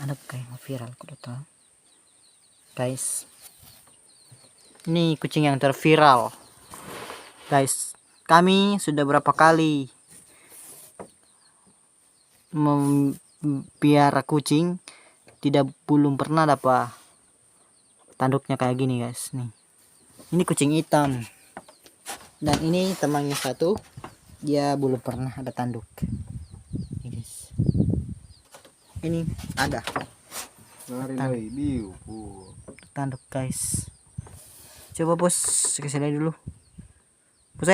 Ano kayak viral ko to guys, ini kucing yang terviral guys. Kami sudah berapa kali mempiara kucing, belum pernah dapat tanduknya kayak gini guys. Nih, ini kucing hitam dan ini temannya satu, dia belum pernah ada tanduk. Nih guys, ini ada tanduk guys. Coba bos, kasih lihat dulu bos.